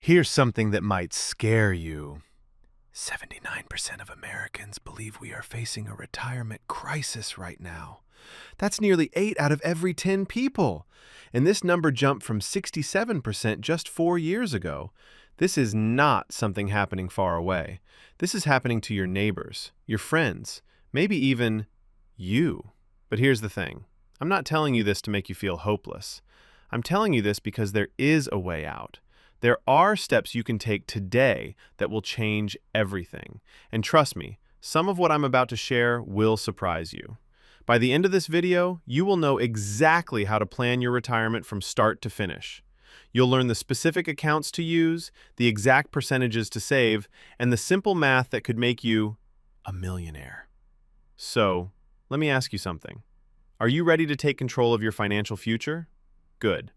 Here's something that might scare you. 79% of Americans believe we are facing a retirement crisis right now. That's nearly 8 out of every 10 people. And this number jumped from 67% just 4 years ago. This is not something happening far away. This is happening to your neighbors, your friends, maybe even you. But here's the thing. I'm not telling you this to make you feel hopeless. I'm telling you this because there is a way out. There are steps you can take today that will change everything. And trust me, some of what I'm about to share will surprise you. By the end of this video, you will know exactly how to plan your retirement from start to finish. You'll learn the specific accounts to use, the exact percentages to save, and the simple math that could make you a millionaire. So, let me ask you something. Are you ready to take control of your financial future? Good.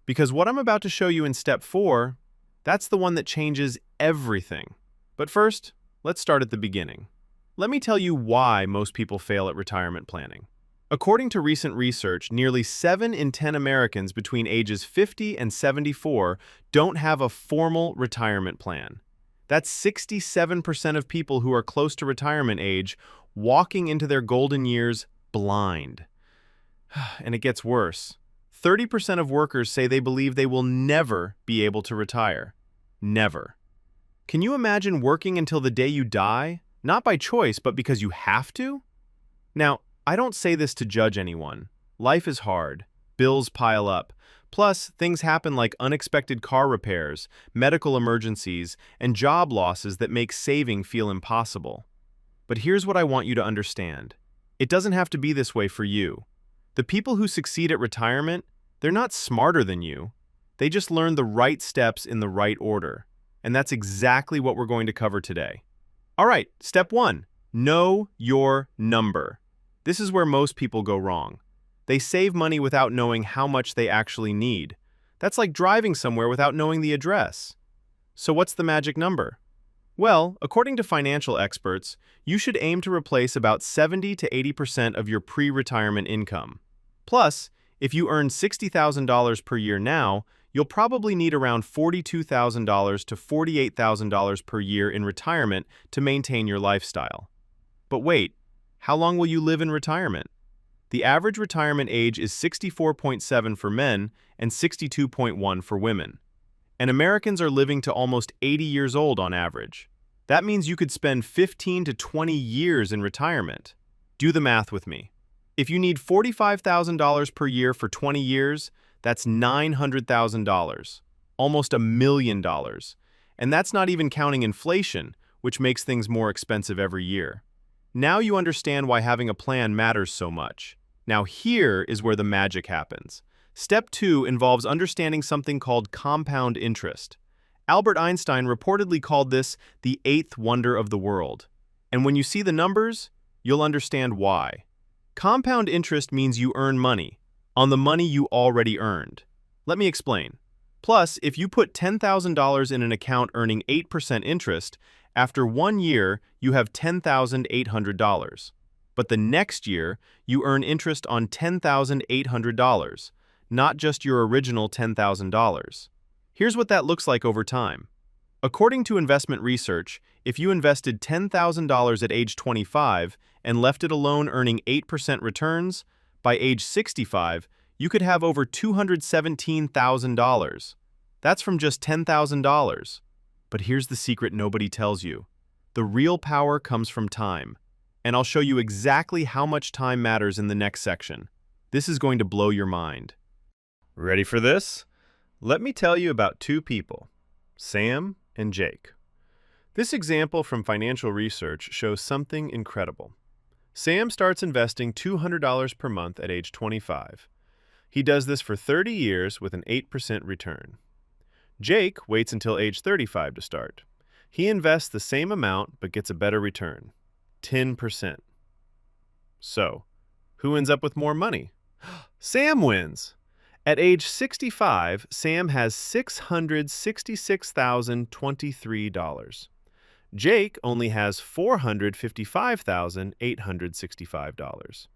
Because what I'm about to show you in step 4, that's the one that changes everything. But first, let's start at the beginning. Let me tell you why most people fail at retirement planning. According to recent research, nearly 7 in 10 Americans between ages 50 and 74 don't have a formal retirement plan. That's 67% of people who are close to retirement age walking into their golden years blind. And it gets worse. 30% of workers say they believe they will never be able to retire. Never. Can you imagine working until the day you die? Not by choice, but because you have to? Now, I don't say this to judge anyone. Life is hard. Bills pile up. Plus, things happen like unexpected car repairs, medical emergencies, and job losses that make saving feel impossible. But here's what I want you to understand. It doesn't have to be this way for you. The people who succeed at retirement, they're not smarter than you. They just learn the right steps in the right order. And that's exactly what we're going to cover today. All right, step 1, know your number. This is where most people go wrong. They save money without knowing how much they actually need. That's like driving somewhere without knowing the address. So what's the magic number? Well, according to financial experts, you should aim to replace about 70 to 80% of your pre-retirement income. Plus, if you earn $60,000 per year now, you'll probably need around $42,000 to $48,000 per year in retirement to maintain your lifestyle. But wait, how long will you live in retirement? The average retirement age is 64.7 for men and 62.1 for women. And Americans are living to almost 80 years old on average. That means you could spend 15 to 20 years in retirement. Do the math with me. If you need $45,000 per year for 20 years, that's $900,000, almost $1 million. And that's not even counting inflation, which makes things more expensive every year. Now you understand why having a plan matters so much. Now here is where the magic happens. Step 2 involves understanding something called compound interest. Albert Einstein reportedly called this the 8th wonder of the world. And when you see the numbers, you'll understand why. Compound interest means you earn money on the money you already earned. Let me explain. Plus, if you put $10,000 in an account earning 8% interest, after 1 year, you have $10,800. But the next year, you earn interest on $10,800, not just your original $10,000. Here's what that looks like over time. According to investment research, if you invested $10,000 at age 25 and left it alone earning 8% returns, by age 65, you could have over $217,000. That's from just $10,000. But here's the secret nobody tells you. The real power comes from time. And I'll show you exactly how much time matters in the next section. This is going to blow your mind. Ready for this? Let me tell you about 2 people, Sam and Jake. This example from financial research shows something incredible. Sam starts investing $200 per month at age 25. He does this for 30 years with an 8% return. Jake waits until age 35 to start. He invests the same amount but gets a better return, 10%. So, who ends up with more money? Sam wins! At age 65, Sam has $666,023. Jake only has $455,865.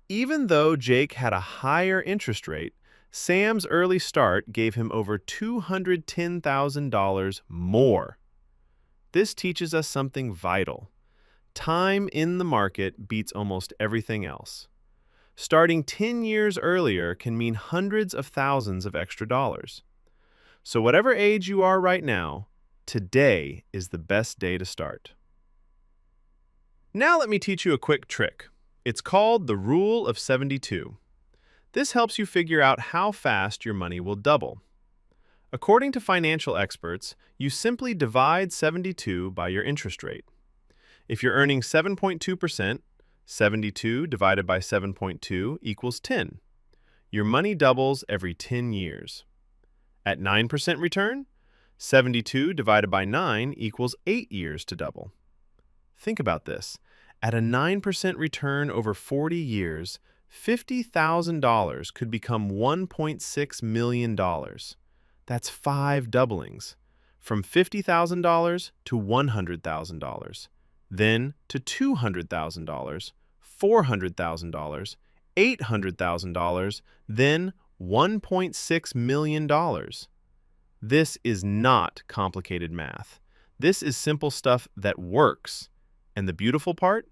Even though Jake had a higher interest rate, Sam's early start gave him over $210,000 more. This teaches us something vital. Time in the market beats almost everything else. Starting 10 years earlier can mean hundreds of thousands of extra dollars. So whatever age you are right now, today is the best day to start. Now let me teach you a quick trick. It's called the Rule of 72. This helps you figure out how fast your money will double. According to financial experts, you simply divide 72 by your interest rate. If you're earning 7.2%, 72 divided by 7.2 equals 10. Your money doubles every 10 years. At 9% return, 72 divided by 9 equals 8 years to double. Think about this. At a 9% return over 40 years, $50,000 could become $1.6 million. That's 5 doublings, from $50,000 to $100,000, then to $200,000, $400,000, $800,000, then $1.6 million. This is not complicated math. This is simple stuff that works. And the beautiful part?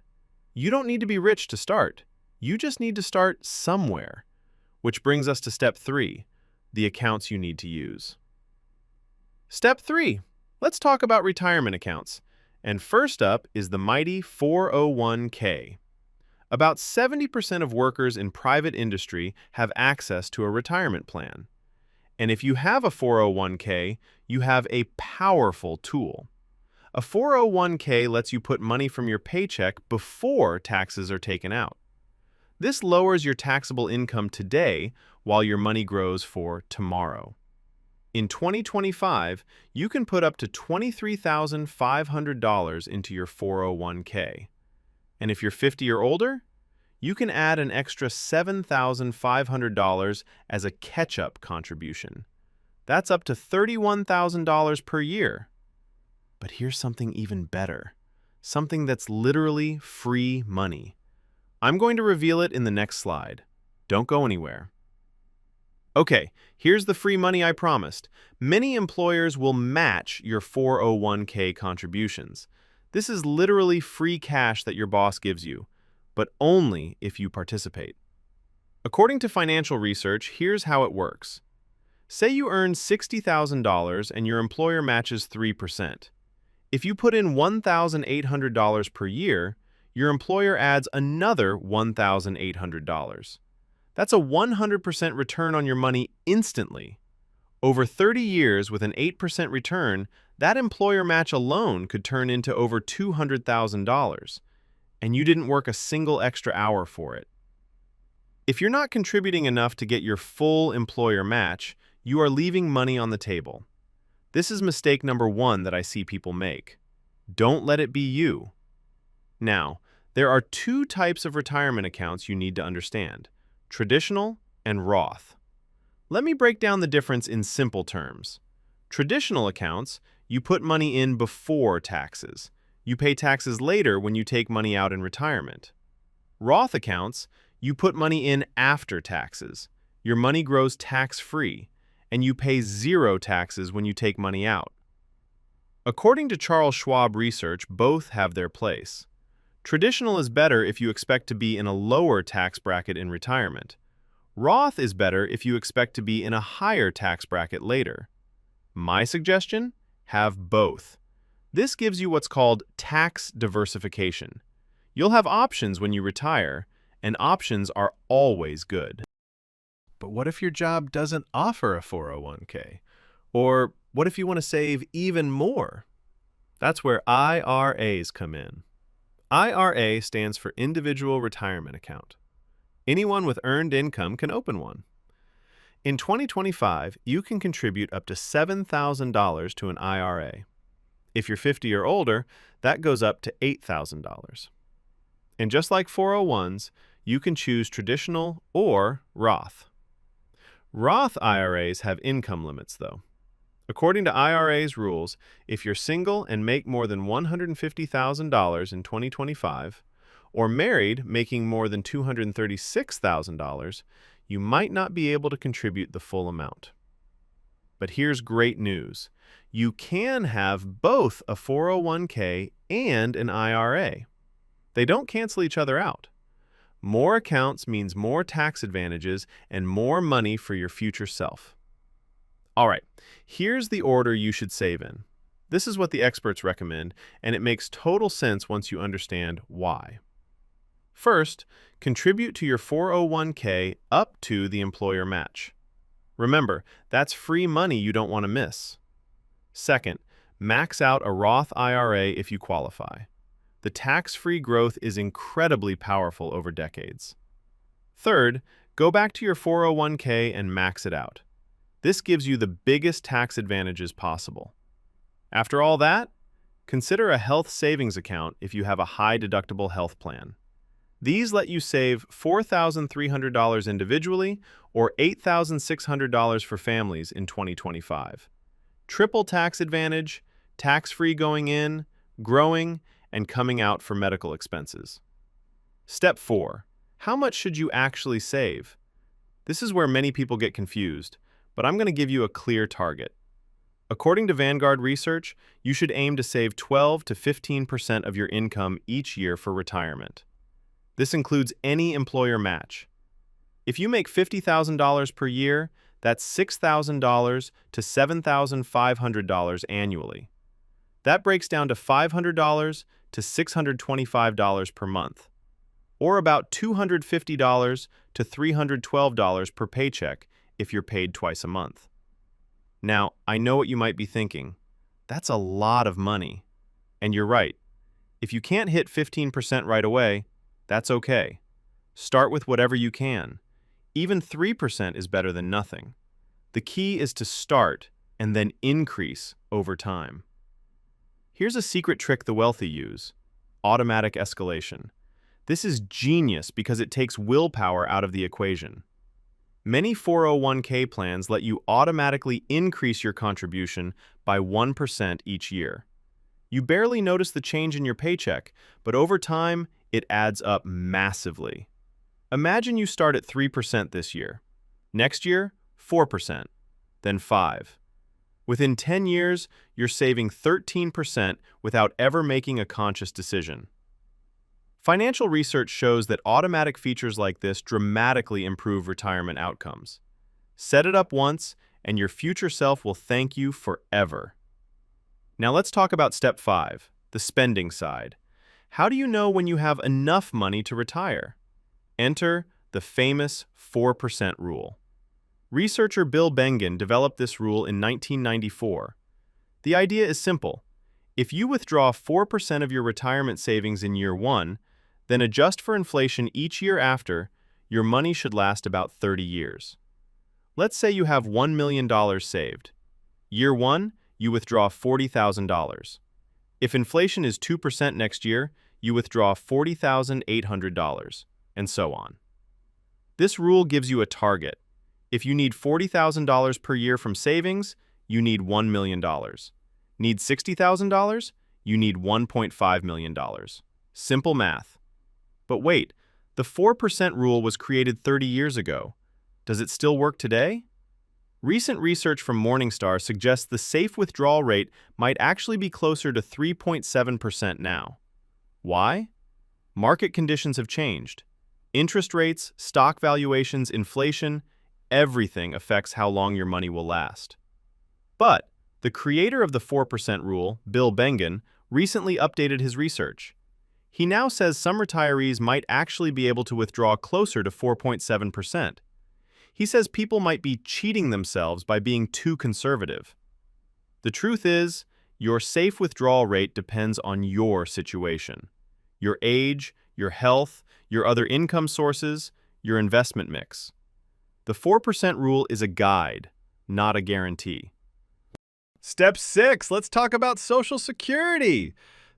You don't need to be rich to start. You just need to start somewhere. Which brings us to step 3, the accounts you need to use. Step 3. Let's talk about retirement accounts. And first up is the mighty 401k. About 70% of workers in private industry have access to a retirement plan. And if you have a 401k, you have a powerful tool. A 401k lets you put money from your paycheck before taxes are taken out. This lowers your taxable income today while your money grows for tomorrow. In 2025, you can put up to $23,500 into your 401k. And if you're 50 or older, you can add an extra $7,500 as a catch-up contribution. That's up to $31,000 per year. But here's something even better, something that's literally free money. I'm going to reveal it in the next slide. Don't go anywhere. Okay, here's the free money I promised. Many employers will match your 401k contributions. This is literally free cash that your boss gives you, but only if you participate. According to financial research, here's how it works. Say you earn $60,000 and your employer matches 3%. If you put in $1,800 per year, your employer adds another $1,800. That's a 100% return on your money instantly. Over 30 years with an 8% return, that employer match alone could turn into over $200,000, and you didn't work a single extra hour for it. If you're not contributing enough to get your full employer match, you are leaving money on the table. This is mistake number 1 that I see people make. Don't let it be you. Now, there are 2 types of retirement accounts you need to understand: traditional and Roth. Let me break down the difference in simple terms. Traditional accounts, you put money in before taxes. You pay taxes later when you take money out in retirement. Roth accounts, you put money in after taxes. Your money grows tax-free, and you pay 0 taxes when you take money out. According to Charles Schwab research, both have their place. Traditional is better if you expect to be in a lower tax bracket in retirement. Roth is better if you expect to be in a higher tax bracket later. My suggestion? Have both. This gives you what's called tax diversification. You'll have options when you retire, and options are always good. But what if your job doesn't offer a 401k? Or what if you want to save even more? That's where IRAs come in. IRA stands for Individual Retirement Account. Anyone with earned income can open one. In 2025, you can contribute up to $7,000 to an IRA. If you're 50 or older, that goes up to $8,000. And just like 401s, you can choose traditional or Roth. Roth IRAs have income limits, though. According to IRA's rules, if you're single and make more than $150,000 in 2025, or married making more than $236,000, you might not be able to contribute the full amount. But here's great news. You can have both a 401k and an IRA. They don't cancel each other out. More accounts means more tax advantages and more money for your future self. All right, here's the order you should save in. This is what the experts recommend, and it makes total sense once you understand why. First, contribute to your 401k up to the employer match. Remember, that's free money you don't want to miss. Second, max out a Roth IRA if you qualify. The tax-free growth is incredibly powerful over decades. Third, go back to your 401k and max it out. This gives you the biggest tax advantages possible. After all that, consider a health savings account if you have a high-deductible health plan. These let you save $4,300 individually or $8,600 for families in 2025. Triple tax advantage, tax-free going in, growing, and coming out for medical expenses. Step 4. How much should you actually save? This is where many people get confused, but I'm going to give you a clear target. According to Vanguard research, you should aim to save 12 to 15% of your income each year for retirement. This includes any employer match. If you make $50,000 per year, that's $6,000 to $7,500 annually. That breaks down to $500 to $625 per month, or about $250 to $312 per paycheck if you're paid twice a month. Now, I know what you might be thinking. That's a lot of money. And you're right. If you can't hit 15% right away, that's okay. Start with whatever you can. Even 3% is better than nothing. The key is to start and then increase over time. Here's a secret trick the wealthy use: automatic escalation. This is genius because it takes willpower out of the equation. Many 401k plans let you automatically increase your contribution by 1% each year. You barely notice the change in your paycheck, but over time, it adds up massively. Imagine you start at 3% this year. Next year, 4%, then 5%. Within 10 years, you're saving 13% without ever making a conscious decision. Financial research shows that automatic features like this dramatically improve retirement outcomes. Set it up once, and your future self will thank you forever. Now let's talk about step 5, the spending side. How do you know when you have enough money to retire? Enter the famous 4% rule. Researcher Bill Bengen developed this rule in 1994. The idea is simple. If you withdraw 4% of your retirement savings in year 1, then adjust for inflation each year after, your money should last about 30 years. Let's say you have $1 million saved. Year 1, you withdraw $40,000. If inflation is 2% next year, you withdraw $40,800, and so on. This rule gives you a target. If you need $40,000 per year from savings, you need $1 million. Need $60,000? You need $1.5 million. Simple math. But wait, the 4% rule was created 30 years ago. Does it still work today? Recent research from Morningstar suggests the safe withdrawal rate might actually be closer to 3.7% now. Why? Market conditions have changed. Interest rates, stock valuations, inflation, everything affects how long your money will last. But the creator of the 4% rule, Bill Bengen, recently updated his research. He now says some retirees might actually be able to withdraw closer to 4.7%. He says people might be cheating themselves by being too conservative. The truth is, your safe withdrawal rate depends on your situation, your age, your health, your other income sources, your investment mix. The 4% rule is a guide, not a guarantee. Step 6, let's talk about Social Security.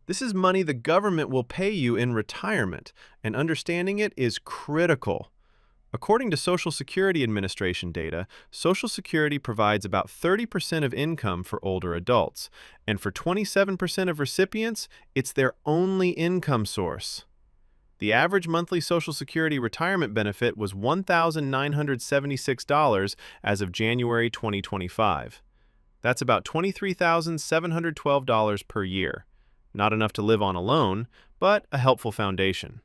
This is money the government will pay you in retirement, and understanding it is critical. According to Social Security Administration data, Social Security provides about 30% of income for older adults, and for 27% of recipients, it's their only income source. The average monthly Social Security retirement benefit was $1,976 as of January 2025. That's about $23,712 per year. Not enough to live on alone, but a helpful foundation.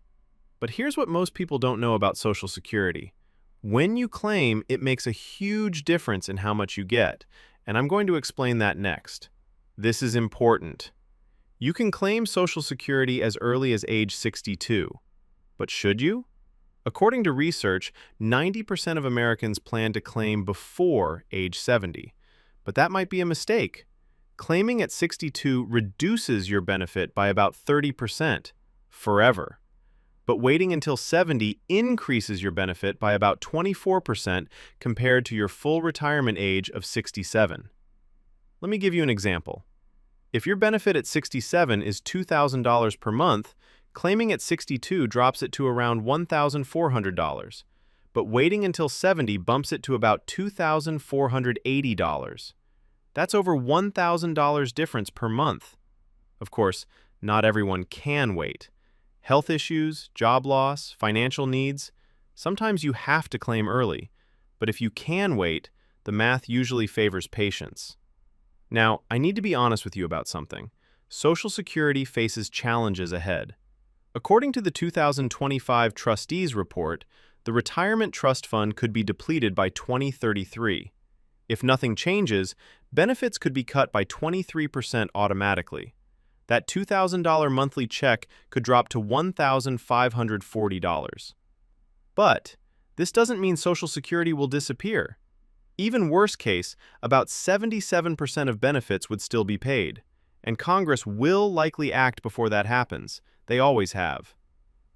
But here's what most people don't know about Social Security. When you claim, it makes a huge difference in how much you get, and I'm going to explain that next. This is important. You can claim Social Security as early as age 62. But should you? According to research, 90% of Americans plan to claim before age 70. But that might be a mistake. Claiming at 62 reduces your benefit by about 30%, forever. But waiting until 70 increases your benefit by about 24% compared to your full retirement age of 67. Let me give you an example. If your benefit at 67 is $2,000 per month, claiming at 62 drops it to around $1,400, but waiting until 70 bumps it to about $2,480. That's over $1,000 difference per month. Of course, not everyone can wait. Health issues, job loss, financial needs, sometimes you have to claim early, but if you can wait, the math usually favors patience. Now, I need to be honest with you about something. Social Security faces challenges ahead. According to the 2025 Trustees Report, the Retirement Trust Fund could be depleted by 2033. If nothing changes, benefits could be cut by 23% automatically. That $2,000 monthly check could drop to $1,540. But this doesn't mean Social Security will disappear. Even worst case, about 77% of benefits would still be paid, and Congress will likely act before that happens. They always have.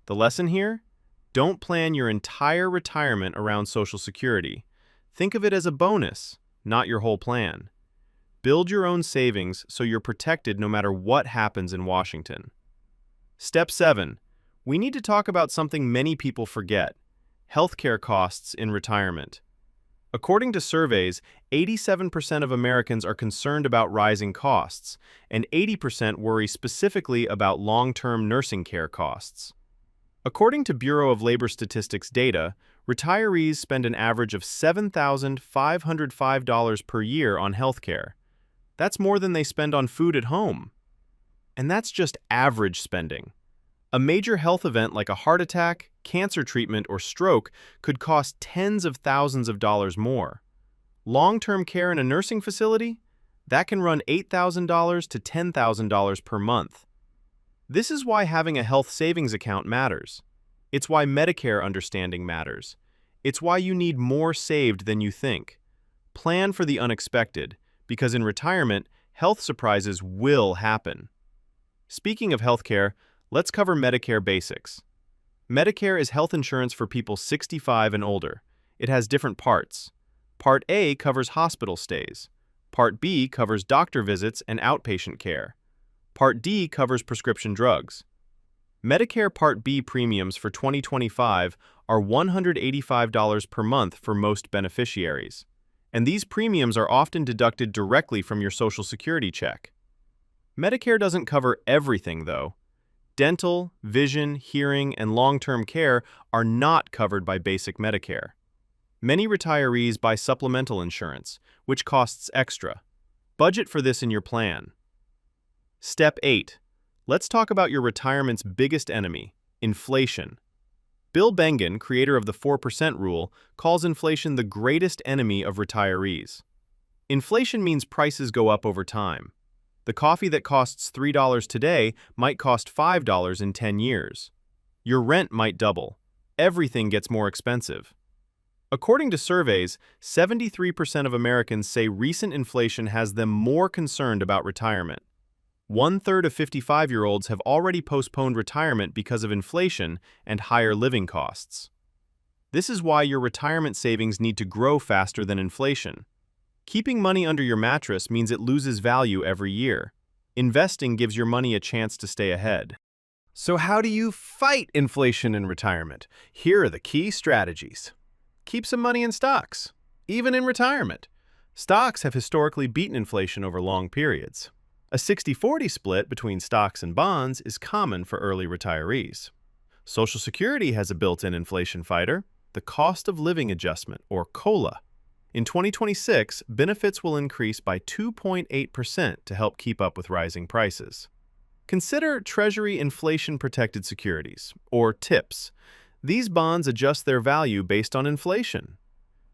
The lesson here? Don't plan your entire retirement around Social Security. Think of it as a bonus, not your whole plan. Build your own savings so you're protected no matter what happens in Washington. Step 7. We need to talk about something many people forget: healthcare costs in retirement. According to surveys, 87% of Americans are concerned about rising costs, and 80% worry specifically about long-term nursing care costs. According to Bureau of Labor Statistics data, retirees spend an average of $7,505 per year on healthcare. That's more than they spend on food at home. And that's just average spending. A major health event like a heart attack, cancer treatment, or stroke could cost tens of thousands of dollars more. Long-term care in a nursing facility? That can run $8,000 to $10,000 per month. This is why having a health savings account matters. It's why Medicare understanding matters. It's why you need more saved than you think. Plan for the unexpected, because in retirement, health surprises will happen. Speaking of healthcare, let's cover Medicare basics. Medicare is health insurance for people 65 and older. It has different parts. Part A covers hospital stays. Part B covers doctor visits and outpatient care. Part D covers prescription drugs. Medicare Part B premiums for 2025 are $185 per month for most beneficiaries. And these premiums are often deducted directly from your Social Security check. Medicare doesn't cover everything, though. Dental, vision, hearing, and long-term care are not covered by basic Medicare. Many retirees buy supplemental insurance, which costs extra. Budget for this in your plan. Step 8. Let's talk about your retirement's biggest enemy, inflation. Bill Bengen, creator of the 4% rule, calls inflation the greatest enemy of retirees. Inflation means prices go up over time. The coffee that costs $3 today might cost $5 in 10 years. Your rent might double. Everything gets more expensive. According to surveys, 73% of Americans say recent inflation has them more concerned about retirement. 1/3 of 55-year-olds have already postponed retirement because of inflation and higher living costs. This is why your retirement savings need to grow faster than inflation. Keeping money under your mattress means it loses value every year. Investing gives your money a chance to stay ahead. So how do you fight inflation in retirement? Here are the key strategies. Keep some money in stocks, even in retirement. Stocks have historically beaten inflation over long periods. A 60-40 split between stocks and bonds is common for early retirees. Social Security has a built-in inflation fighter, the Cost of Living Adjustment, or COLA. In 2026, benefits will increase by 2.8% to help keep up with rising prices. Consider Treasury Inflation-Protected Securities, or TIPS. These bonds adjust their value based on inflation.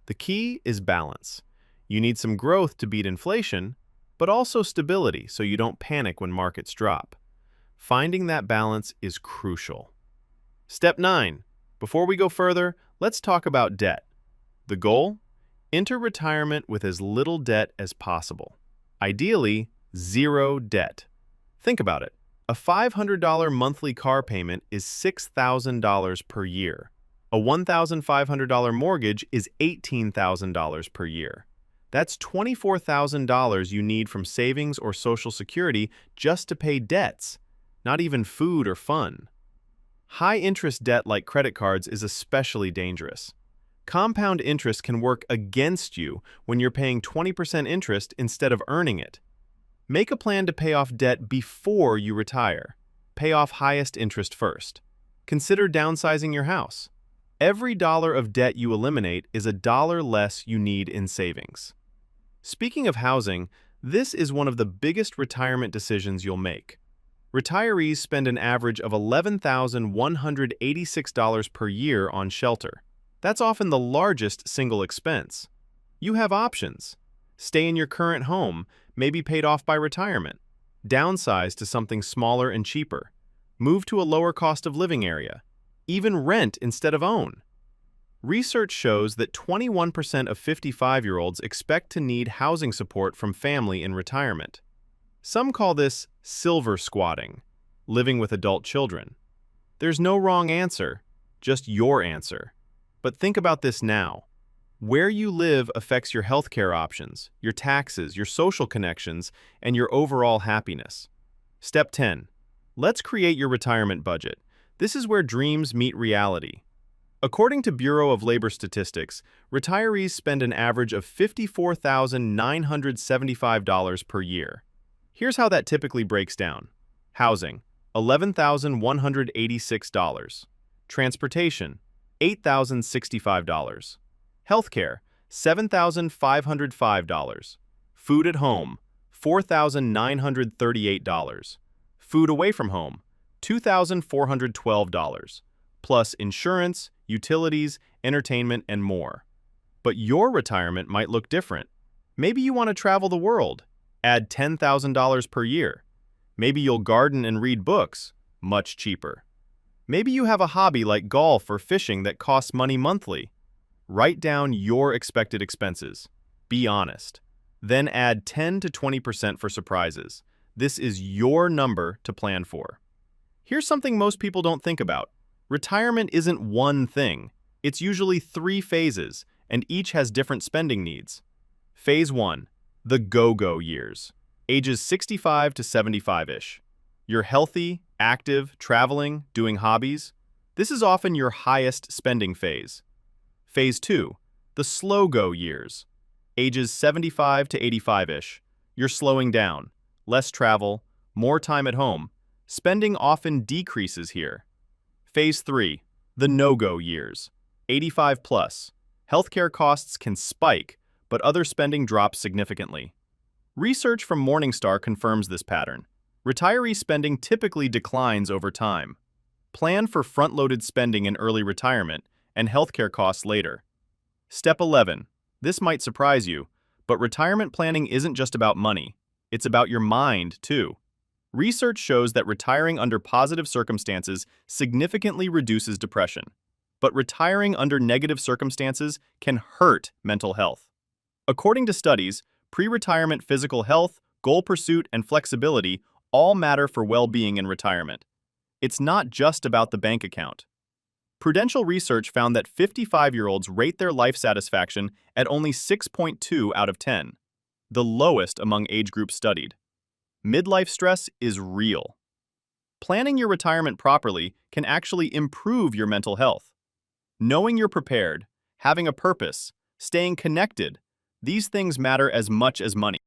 The key is balance. You need some growth to beat inflation, but also stability so you don't panic when markets drop. Finding that balance is crucial. Step 9. Before we go further, let's talk about debt. The goal? Enter retirement with as little debt as possible. Ideally, zero debt. Think about it. A $500 monthly car payment is $6,000 per year. A $1,500 mortgage is $18,000 per year. That's $24,000 you need from savings or Social Security just to pay debts, not even food or fun. High-interest debt like credit cards is especially dangerous. Compound interest can work against you when you're paying 20% interest instead of earning it. Make a plan to pay off debt before you retire. Pay off highest interest first. Consider downsizing your house. Every dollar of debt you eliminate is a dollar less you need in savings. Speaking of housing, this is one of the biggest retirement decisions you'll make. Retirees spend an average of $11,186 per year on shelter. That's often the largest single expense. You have options. Stay in your current home, maybe paid off by retirement. Downsize to something smaller and cheaper. Move to a lower cost of living area. Even rent instead of own. Research shows that 21% of 55-year-olds expect to need housing support from family in retirement. Some call this silver squatting, living with adult children. There's no wrong answer, just your answer. But think about this now. Where you live affects your healthcare options, your taxes, your social connections, and your overall happiness. Step 10. Let's create your retirement budget. This is where dreams meet reality. According to Bureau of Labor Statistics, retirees spend an average of $54,975 per year. Here's how that typically breaks down. Housing, $11,186. Transportation, $8,065. Healthcare, $7,505. Food at home, $4,938. Food away from home, $2,412. Plus insurance, utilities, entertainment, and more. But your retirement might look different. Maybe you want to travel the world. Add $10,000 per year. Maybe you'll garden and read books, much cheaper. Maybe you have a hobby like golf or fishing that costs money monthly. Write down your expected expenses. Be honest. Then add 10 to 20% for surprises. This is your number to plan for. Here's something most people don't think about. Retirement isn't one thing. It's usually 3 phases, and each has different spending needs. Phase 1. The go-go years, ages 65 to 75-ish. You're healthy, active, traveling, doing hobbies. This is often your highest spending phase. Phase 2, the slow-go years, ages 75 to 85-ish. You're slowing down, less travel, more time at home. Spending often decreases here. Phase 3, the no-go years, 85 plus. Healthcare costs can spike, but other spending drops significantly. Research from Morningstar confirms this pattern. Retiree spending typically declines over time. Plan for front-loaded spending in early retirement and healthcare costs later. Step 11. This might surprise you, but retirement planning isn't just about money. It's about your mind, too. Research shows that retiring under positive circumstances significantly reduces depression. But retiring under negative circumstances can hurt mental health. According to studies, pre-retirement physical health, goal pursuit, and flexibility all matter for well-being in retirement. It's not just about the bank account. Prudential research found that 55-year-olds rate their life satisfaction at only 6.2 out of 10, the lowest among age groups studied. Midlife stress is real. Planning your retirement properly can actually improve your mental health. Knowing you're prepared, having a purpose, staying connected, these things matter as much as money.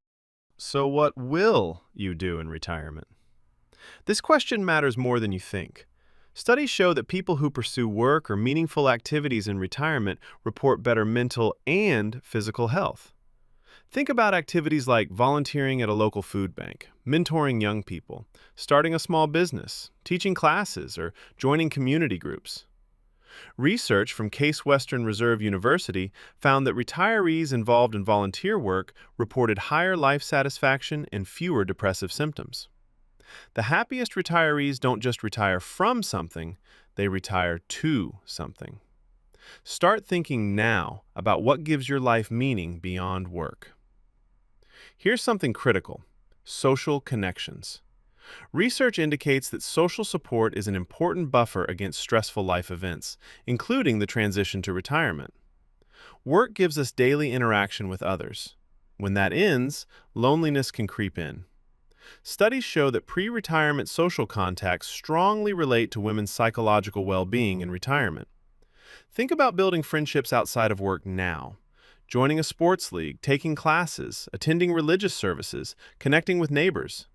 So what will you do in retirement? This question matters more than you think. Studies show that people who pursue work or meaningful activities in retirement report better mental and physical health. Think about activities like volunteering at a local food bank, mentoring young people, starting a small business, teaching classes, or joining community groups. Research from Case Western Reserve University found that retirees involved in volunteer work reported higher life satisfaction and fewer depressive symptoms. The happiest retirees don't just retire from something, they retire to something. Start thinking now about what gives your life meaning beyond work. Here's something critical: social connections. Research indicates that social support is an important buffer against stressful life events, including the transition to retirement. Work gives us daily interaction with others. When that ends, loneliness can creep in. Studies show that pre-retirement social contacts strongly relate to women's psychological well-being in retirement. Think about building friendships outside of work now. Joining a sports league, taking classes, attending religious services, connecting with neighbors.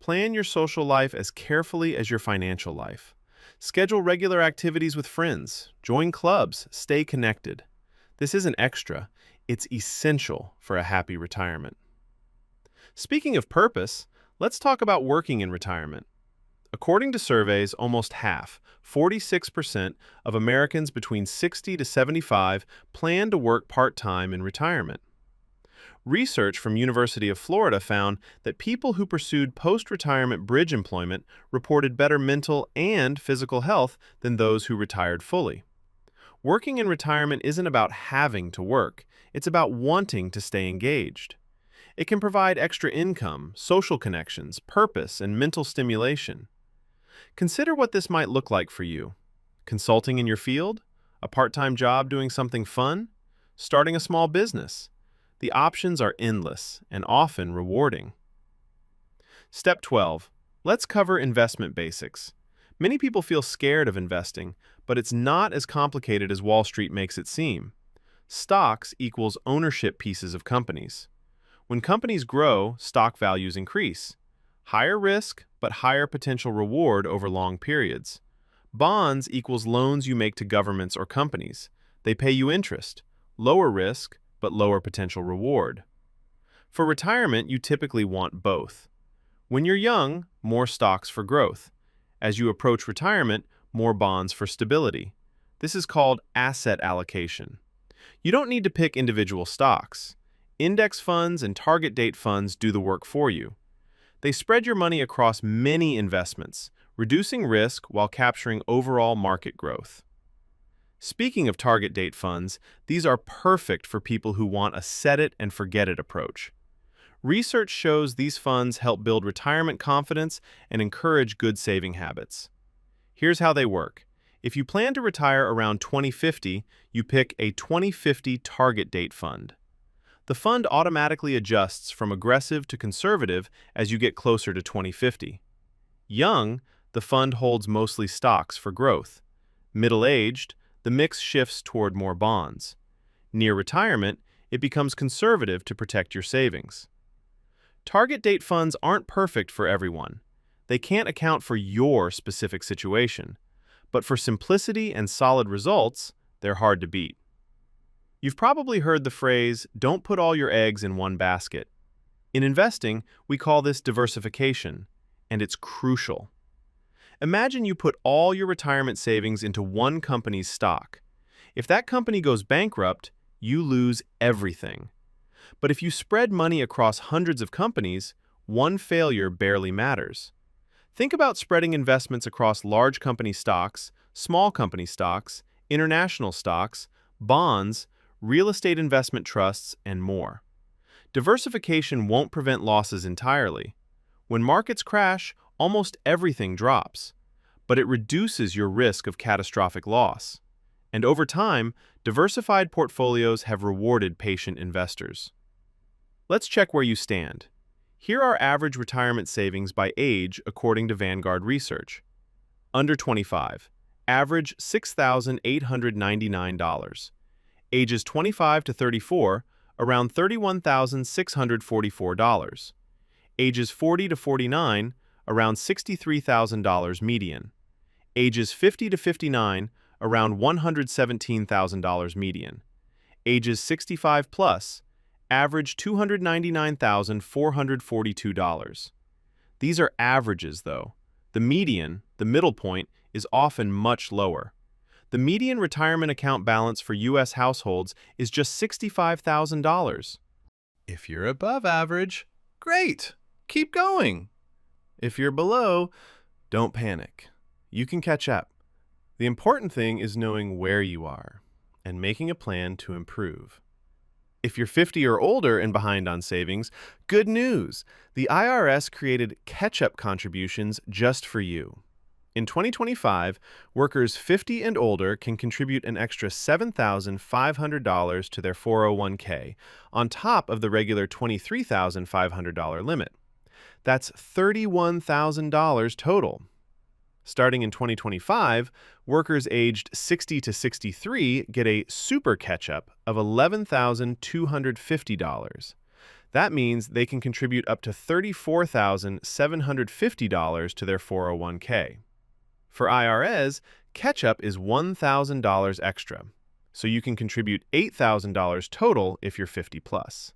Plan your social life as carefully as your financial life. Schedule regular activities with friends. Join clubs. Stay connected. This isn't extra. It's essential for a happy retirement. Speaking of purpose, let's talk about working in retirement. According to surveys, almost half, 46% of Americans between 60 to 75 plan to work part-time in retirement. Research from University of Florida found that people who pursued post-retirement bridge employment reported better mental and physical health than those who retired fully. Working in retirement isn't about having to work, it's about wanting to stay engaged. It can provide extra income, social connections, purpose, and mental stimulation. Consider what this might look like for you. Consulting in your field? A part-time job doing something fun? Starting a small business? The options are endless and often rewarding. Step 12. Let's cover investment basics. Many people feel scared of investing, but it's not as complicated as Wall Street makes it seem. Stocks equals ownership pieces of companies. When companies grow, stock values increase. Higher risk, but higher potential reward over long periods. Bonds equals loans you make to governments or companies. They pay you interest. Lower risk, but lower potential reward. For retirement, you typically want both. When you're young, more stocks for growth. As you approach retirement, more bonds for stability. This is called asset allocation. You don't need to pick individual stocks. Index funds and target date funds do the work for you. They spread your money across many investments, reducing risk while capturing overall market growth. Speaking of target date funds, these are perfect for people who want a set-it-and-forget-it approach. Research shows these funds help build retirement confidence and encourage good saving habits. Here's how they work. If you plan to retire around 2050, you pick a 2050 target date fund. The fund automatically adjusts from aggressive to conservative as you get closer to 2050. Young, the fund holds mostly stocks for growth. Middle-aged, the mix shifts toward more bonds. Near retirement, it becomes conservative to protect your savings. Target date funds aren't perfect for everyone. They can't account for your specific situation. But for simplicity and solid results, they're hard to beat. You've probably heard the phrase, "Don't put all your eggs in one basket." In investing, we call this diversification, and it's crucial. Imagine you put all your retirement savings into one company's stock. If that company goes bankrupt, you lose everything. But if you spread money across hundreds of companies, one failure barely matters. Think about spreading investments across large company stocks, small company stocks, international stocks, bonds, real estate investment trusts, and more. Diversification won't prevent losses entirely. When markets crash, almost everything drops, but it reduces your risk of catastrophic loss. And over time, diversified portfolios have rewarded patient investors. Let's check where you stand. Here are average retirement savings by age according to Vanguard Research. Under 25, average $6,899. Ages 25 to 34, around $31,644. Ages 40 to 49, around $63,000 median. Ages 50 to 59, around $117,000 median. Ages 65 plus, average $299,442. These are averages, though. The median, the middle point, is often much lower. The median retirement account balance for U.S. households is just $65,000. If you're above average, great, keep going. If you're below, don't panic. You can catch up. The important thing is knowing where you are and making a plan to improve. If you're 50 or older and behind on savings, good news! The IRS created catch-up contributions just for you. In 2025, workers 50 and older can contribute an extra $7,500 to their 401k, on top of the regular $23,500 limit. That's $31,000 total. Starting in 2025, workers aged 60 to 63 get a super catch-up of $11,250. That means they can contribute up to $34,750 to their 401k. For IRS, catch-up is $1,000 extra, so you can contribute $8,000 total if you're 50 plus.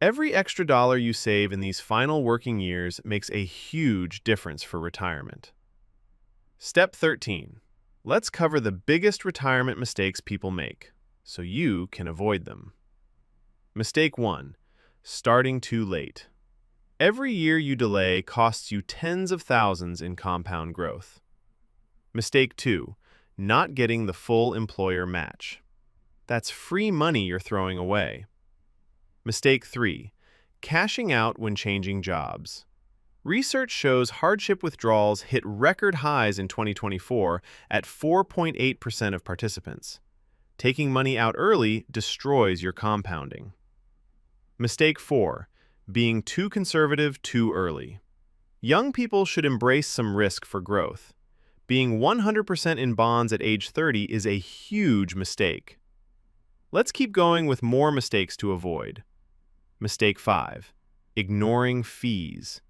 Every extra dollar you save in these final working years makes a huge difference for retirement. Step 13. Let's cover the biggest retirement mistakes people make, so you can avoid them. Mistake 1. Starting too late. Every year you delay costs you tens of thousands in compound growth. Mistake 2. Not getting the full employer match. That's free money you're throwing away. Mistake 3. Cashing out when changing jobs. Research shows hardship withdrawals hit record highs in 2024 at 4.8% of participants. Taking money out early destroys your compounding. Mistake 4. Being too conservative too early. Young people should embrace some risk for growth. Being 100% in bonds at age 30 is a huge mistake. Let's keep going with more mistakes to avoid. Mistake 5. Ignoring fees.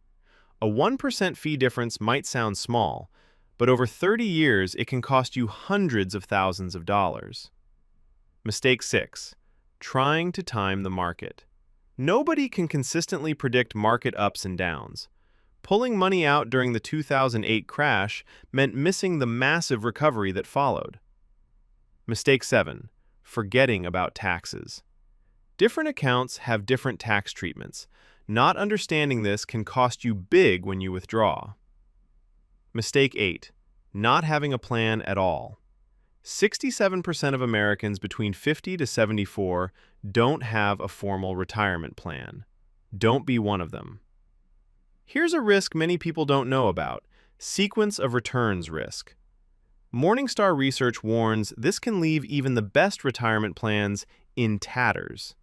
A 1% fee difference might sound small, but over 30 years it can cost you hundreds of thousands of dollars. Mistake 6. Trying to time the market. Nobody can consistently predict market ups and downs. Pulling money out during the 2008 crash meant missing the massive recovery that followed. Mistake 7. Forgetting about taxes. Different accounts have different tax treatments. Not understanding this can cost you big when you withdraw. Mistake 8. Not having a plan at all. 67% of Americans between 50 to 74 don't have a formal retirement plan. Don't be one of them. Here's a risk many people don't know about: sequence of returns risk. Morningstar research warns this can leave even the best retirement plans in tatters.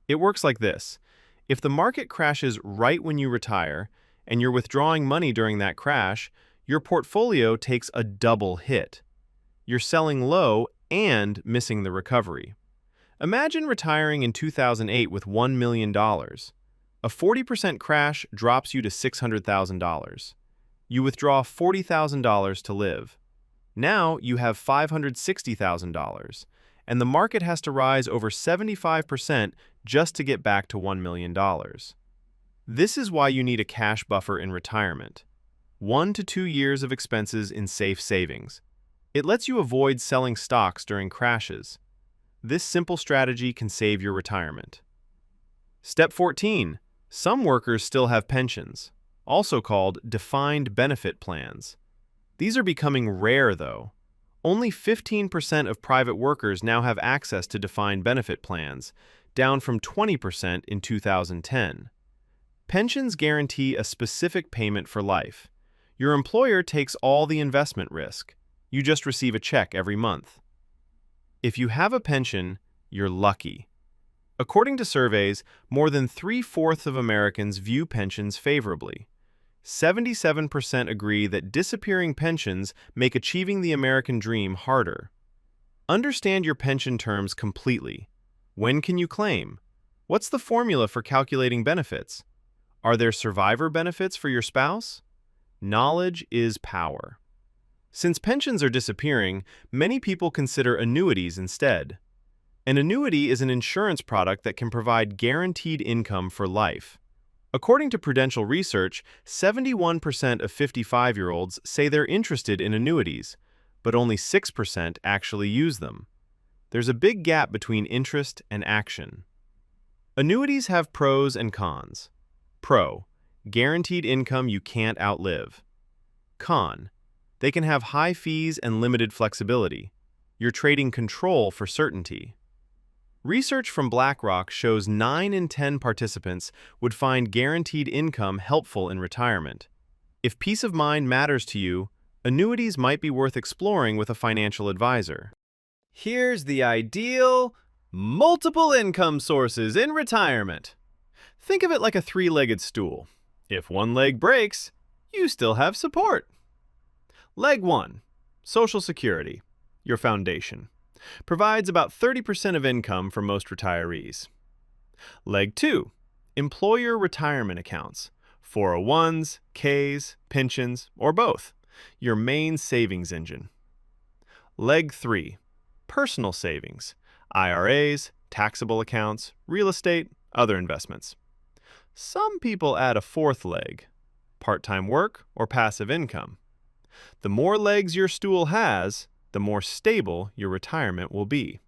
It works like this. If the market crashes right when you retire, and you're withdrawing money during that crash, your portfolio takes a double hit. You're selling low and missing the recovery. Imagine retiring in 2008 with $1 million. A 40% crash drops you to $600,000. You withdraw $40,000 to live. Now you have $560,000, and the market has to rise over 75% just to get back to $1 million. This is why you need a cash buffer in retirement. 1 to 2 years of expenses in safe savings. It lets you avoid selling stocks during crashes. This simple strategy can save your retirement. Step 14. Some workers still have pensions, also called defined benefit plans. These are becoming rare, though. Only 15% of private workers now have access to defined benefit plans, down from 20% in 2010. Pensions guarantee a specific payment for life. Your employer takes all the investment risk. You just receive a check every month. If you have a pension, you're lucky. According to surveys, more than 3/4 of Americans view pensions favorably. 77% agree that disappearing pensions make achieving the American dream harder. Understand your pension terms completely. When can you claim? What's the formula for calculating benefits? Are there survivor benefits for your spouse? Knowledge is power. Since pensions are disappearing, many people consider annuities instead. An annuity is an insurance product that can provide guaranteed income for life. According to Prudential Research, 71% of 55-year-olds say they're interested in annuities, but only 6% actually use them. There's a big gap between interest and action. Annuities have pros and cons. Pro: guaranteed income you can't outlive. Con: they can have high fees and limited flexibility. You're trading control for certainty. Research from BlackRock shows 9 in 10 participants would find guaranteed income helpful in retirement. If peace of mind matters to you, annuities might be worth exploring with a financial advisor. Here's the ideal multiple income sources in retirement. Think of it like a 3-legged stool. If one leg breaks, you still have support. Leg 1, Social Security, your foundation, provides about 30% of income for most retirees. Leg 2, employer retirement accounts, 401s, Ks, pensions, or both, your main savings engine. Leg 3, personal savings, IRAs, taxable accounts, real estate, other investments. Some people add a 4th leg, part-time work or passive income. The more legs your stool has, the more stable your retirement will be.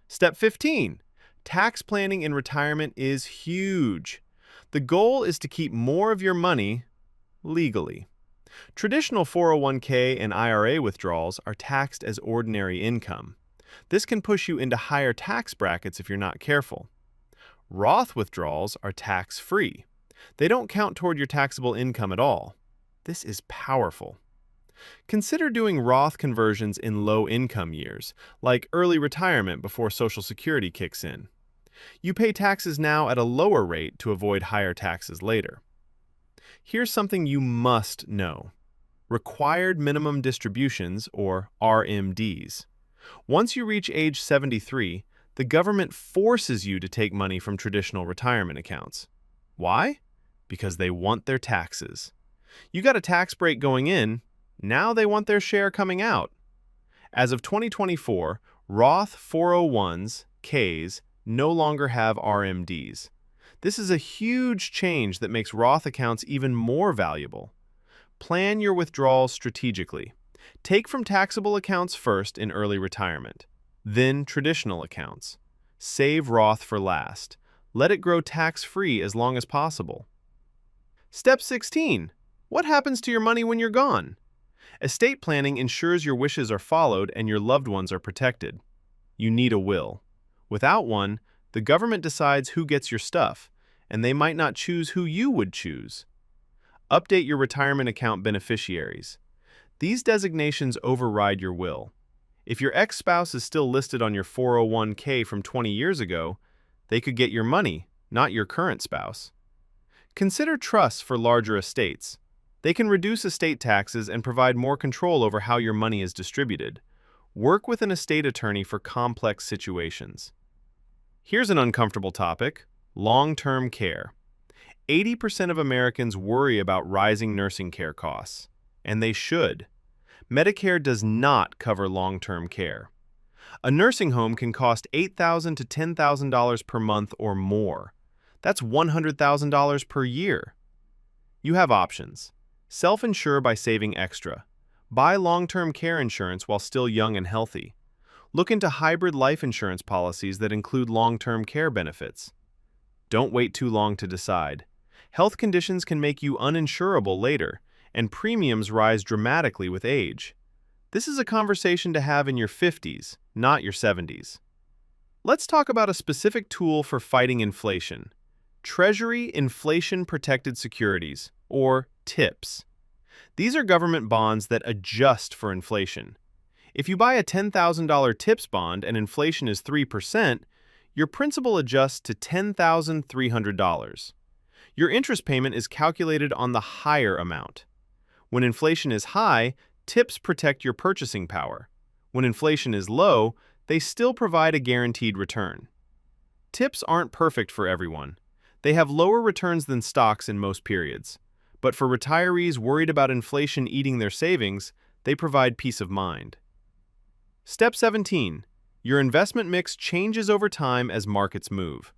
Step 15. Tax planning in retirement is huge. The goal is to keep more of your money legally. Traditional 401k and IRA withdrawals are taxed as ordinary income. This can push you into higher tax brackets if you're not careful. Roth withdrawals are tax-free. They don't count toward your taxable income at all. This is powerful. Consider doing Roth conversions in low-income years, like early retirement before Social Security kicks in. You pay taxes now at a lower rate to avoid higher taxes later. Here's something you must know. Required minimum distributions, or RMDs. Once you reach age 73, the government forces you to take money from traditional retirement accounts. Why? Because they want their taxes. You got a tax break going in, now they want their share coming out. As of 2024, Roth 401s, Ks, no longer have RMDs. This is a huge change that makes Roth accounts even more valuable. Plan your withdrawals strategically. Take from taxable accounts first in early retirement, then traditional accounts. Save Roth for last. Let it grow tax-free as long as possible. Step 16. What happens to your money when you're gone? Estate planning ensures your wishes are followed and your loved ones are protected. You need a will. Without one, the government decides who gets your stuff, and they might not choose who you would choose. Update your retirement account beneficiaries. These designations override your will. If your ex-spouse is still listed on your 401k from 20 years ago, they could get your money, not your current spouse. Consider trusts for larger estates. They can reduce estate taxes and provide more control over how your money is distributed. Work with an estate attorney for complex situations. Here's an uncomfortable topic: long-term care. 80% of Americans worry about rising nursing care costs, and they should. Medicare does not cover long-term care. A nursing home can cost $8,000 to $10,000 per month or more. That's $100,000 per year. You have options. Self-insure by saving extra. Buy long-term care insurance while still young and healthy. Look into hybrid life insurance policies that include long-term care benefits. Don't wait too long to decide. Health conditions can make you uninsurable later, and premiums rise dramatically with age. This is a conversation to have in your 50s, not your 70s. Let's talk about a specific tool for fighting inflation: Treasury Inflation-Protected Securities, or TIPS. These are government bonds that adjust for inflation. If you buy a $10,000 TIPS bond and inflation is 3%, your principal adjusts to $10,300. Your interest payment is calculated on the higher amount. When inflation is high, TIPS protect your purchasing power. When inflation is low, they still provide a guaranteed return. TIPS aren't perfect for everyone. They have lower returns than stocks in most periods. But for retirees worried about inflation eating their savings, They provide peace of mind. Step 17. Your investment mix changes over time as markets move.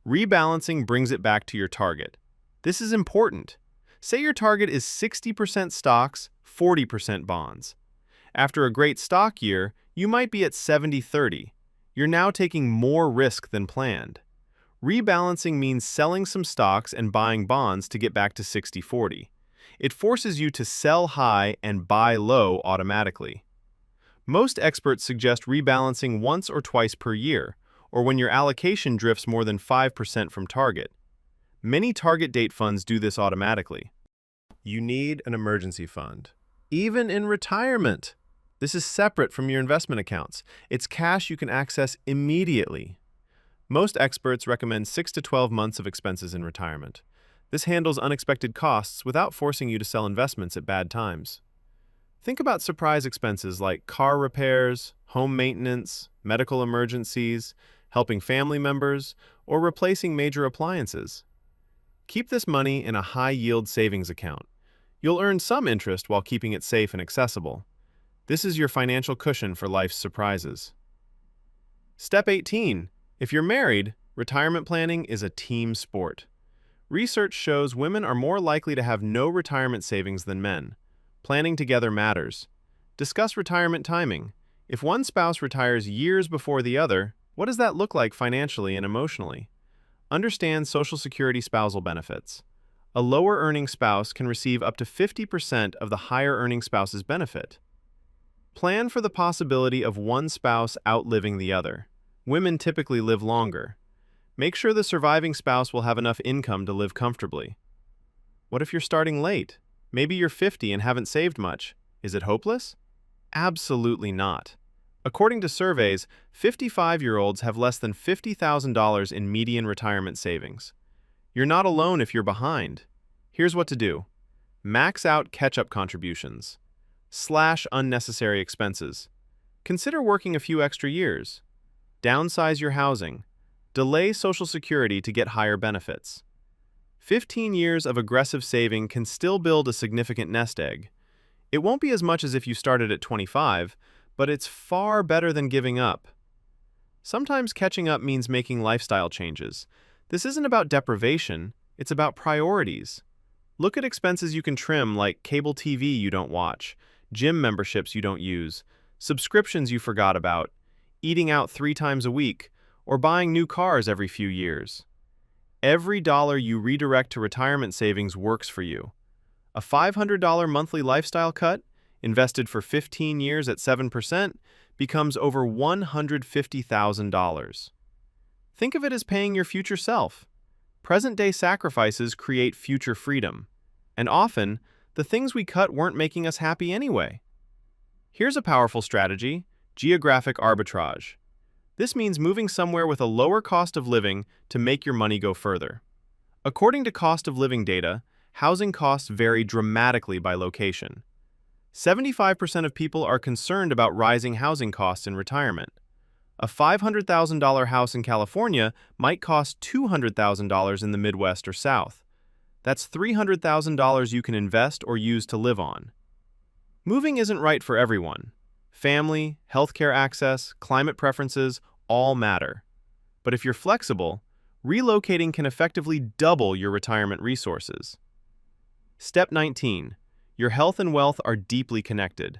Rebalancing brings it back to your target. This is important. Say your target is 60% stocks, 40% bonds. After a great stock year, you might be at 70-30. You're now taking more risk than planned. Rebalancing means selling some stocks and buying bonds to get back to 60-40. It forces you to sell high and buy low automatically. Most experts suggest rebalancing once or twice per year, or when your allocation drifts more than 5% from target. Many target date funds do this automatically. You need an emergency fund, even in retirement. This is separate from your investment accounts. It's cash you can access immediately. Most experts recommend 6 to 12 months of expenses in retirement. This handles unexpected costs without forcing you to sell investments at bad times. Think about surprise expenses like car repairs, home maintenance, medical emergencies, helping family members, or replacing major appliances. Keep this money in a high-yield savings account. You'll earn some interest while keeping it safe and accessible. This is your financial cushion for life's surprises. Step 18. If you're married, retirement planning is a team sport. Research shows women are more likely to have no retirement savings than men. Planning together matters. Discuss retirement timing. If one spouse retires years before the other, what does that look like financially and emotionally? Understand Social Security spousal benefits. A lower-earning spouse can receive up to 50% of the higher-earning spouse's benefit. Plan for the possibility of one spouse outliving the other. Women typically live longer. Make sure the surviving spouse will have enough income to live comfortably. What if you're starting late? Maybe you're 50 and haven't saved much. Is it hopeless? Absolutely not. According to surveys, 55-year-olds have less than $50,000 in median retirement savings. You're not alone if you're behind. Here's what to do. Max out catch-up contributions. Slash unnecessary expenses. Consider working a few extra years. Downsize your housing. Delay Social Security to get higher benefits. 15 years of aggressive saving can still build a significant nest egg. It won't be as much as if you started at 25, but it's far better than giving up. Sometimes catching up means making lifestyle changes. This isn't about deprivation, it's about priorities. Look at expenses you can trim, like cable TV you don't watch, gym memberships you don't use, subscriptions you forgot about, eating out 3 times a week, or buying new cars every few years. Every dollar you redirect to retirement savings works for you. A $500 monthly lifestyle cut, invested for 15 years at 7%, becomes over $150,000. Think of it as paying your future self. Present-day sacrifices create future freedom. And often, the things we cut weren't making us happy anyway. Here's a powerful strategy: geographic arbitrage. This means moving somewhere with a lower cost of living to make your money go further. According to cost of living data, housing costs vary dramatically by location. 75% of people are concerned about rising housing costs in retirement. A $500,000 house in California might cost $200,000 in the Midwest or South. That's $300,000 you can invest or use to live on. Moving isn't right for everyone. Family, healthcare access, climate preferences all matter. But if you're flexible, relocating can effectively double your retirement resources. Step 19. Your health and wealth are deeply connected.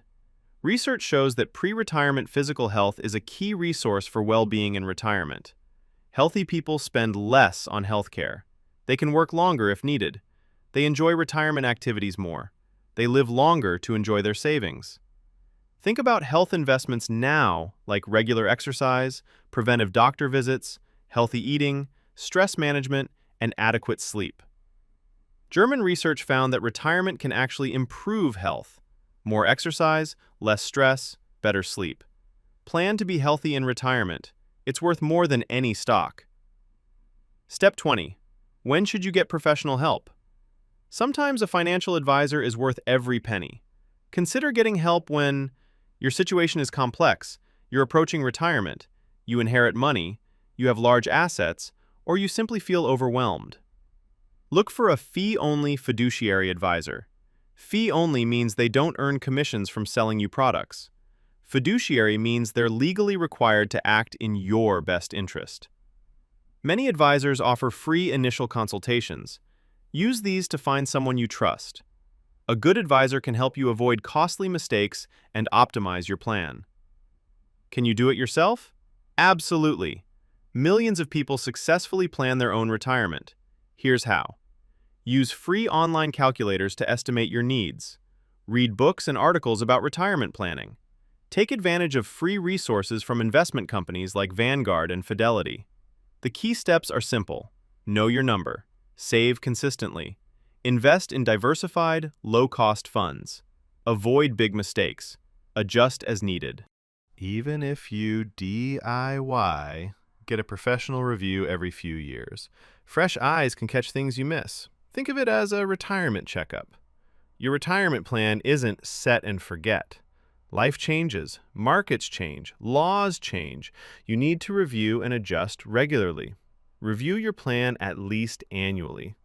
Research shows that pre-retirement physical health is a key resource for well-being in retirement. Healthy people spend less on healthcare. They can work longer if needed. They enjoy retirement activities more. They live longer to enjoy their savings. Think about health investments now, like regular exercise, preventive doctor visits, healthy eating, stress management, and adequate sleep. German research found that retirement can actually improve health. More exercise, less stress, better sleep. Plan to be healthy in retirement. It's worth more than any stock. Step 20. When should you get professional help? Sometimes a financial advisor is worth every penny. Consider getting help when your situation is complex, you're approaching retirement, you inherit money, you have large assets, or you simply feel overwhelmed. Look for a fee-only fiduciary advisor. Fee only means they don't earn commissions from selling you products. Fiduciary means they're legally required to act in your best interest. Many advisors offer free initial consultations. Use these to find someone you trust. A good advisor can help you avoid costly mistakes and optimize your plan. Can you do it yourself? Absolutely. Millions of people successfully plan their own retirement. Here's how. Use free online calculators to estimate your needs. Read books and articles about retirement planning. Take advantage of free resources from investment companies like Vanguard and Fidelity. The key steps are simple. Know your number. Save consistently. Invest in diversified, low-cost funds. Avoid big mistakes. Adjust as needed. Even if you DIY, get a professional review every few years. Fresh eyes can catch things you miss. Think of it as a retirement checkup. Your retirement plan isn't set and forget. Life changes, markets change, laws change. You need to review and adjust regularly. Review your plan at least annually.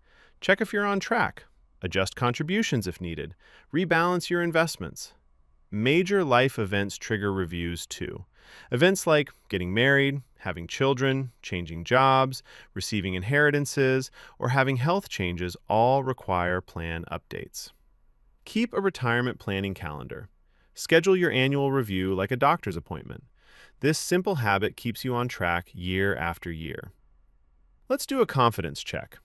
Check if you're on track. Adjust contributions if needed. Rebalance your investments. Major life events trigger reviews too. Events like getting married, having children, changing jobs, receiving inheritances, or having health changes all require plan updates. Keep a retirement planning calendar. Schedule your annual review like a doctor's appointment. This simple habit keeps you on track year after year. Let's do a confidence check.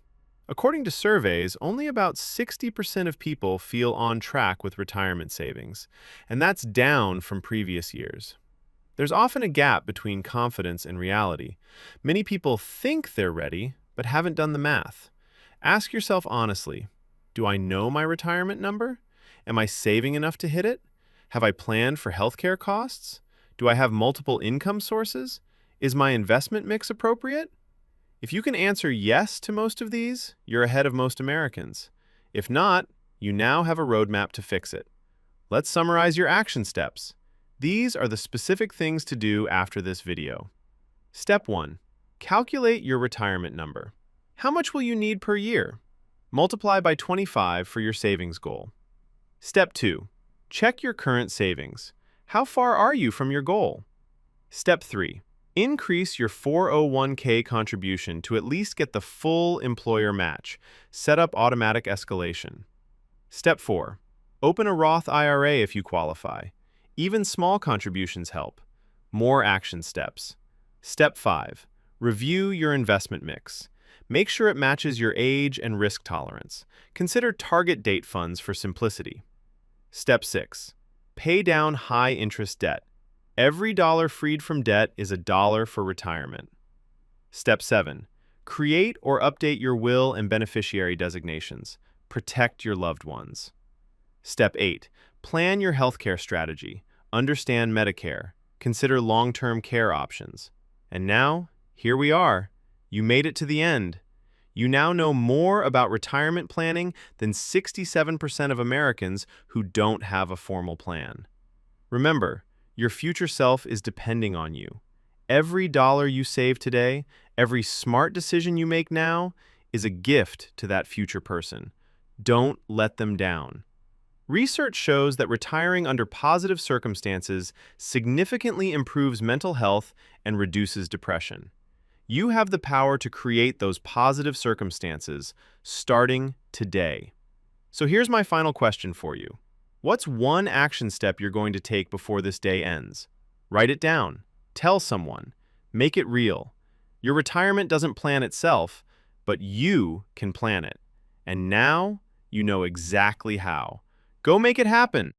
According to surveys, only about 60% of people feel on track with retirement savings, and that's down from previous years. There's often a gap between confidence and reality. Many people think they're ready, but haven't done the math. Ask yourself honestly, do I know my retirement number? Am I saving enough to hit it? Have I planned for healthcare costs? Do I have multiple income sources? Is my investment mix appropriate? If you can answer yes to most of these, you're ahead of most Americans. If not, you now have a roadmap to fix it. Let's summarize your action steps. These are the specific things to do after this video. Step 1. Calculate your retirement number. How much will you need per year? Multiply by 25 for your savings goal. Step 2. Check your current savings. How far are you from your goal? Step 3. Increase your 401k contribution to at least get the full employer match. Set up automatic escalation. Step 4. Open a Roth IRA if you qualify. Even small contributions help. More action steps. Step 5. Review your investment mix. Make sure it matches your age and risk tolerance. Consider target date funds for simplicity. Step 6. Pay down high-interest debt. Every dollar freed from debt is a dollar for retirement. Step 7. Create or update your will and beneficiary designations. Protect your loved ones. Step 8. Plan your healthcare strategy. Understand Medicare. Consider long-term care options. And now, here we are. You made it to the end. You now know more about retirement planning than 67% of Americans who don't have a formal plan. Remember, your future self is depending on you. Every dollar you save today, every smart decision you make now, is a gift to that future person. Don't let them down. Research shows that retiring under positive circumstances significantly improves mental health and reduces depression. You have the power to create those positive circumstances starting today. So here's my final question for you. What's one action step you're going to take before this day ends? Write it down. Tell someone. Make it real. Your retirement doesn't plan itself, but you can plan it. And now you know exactly how. Go make it happen.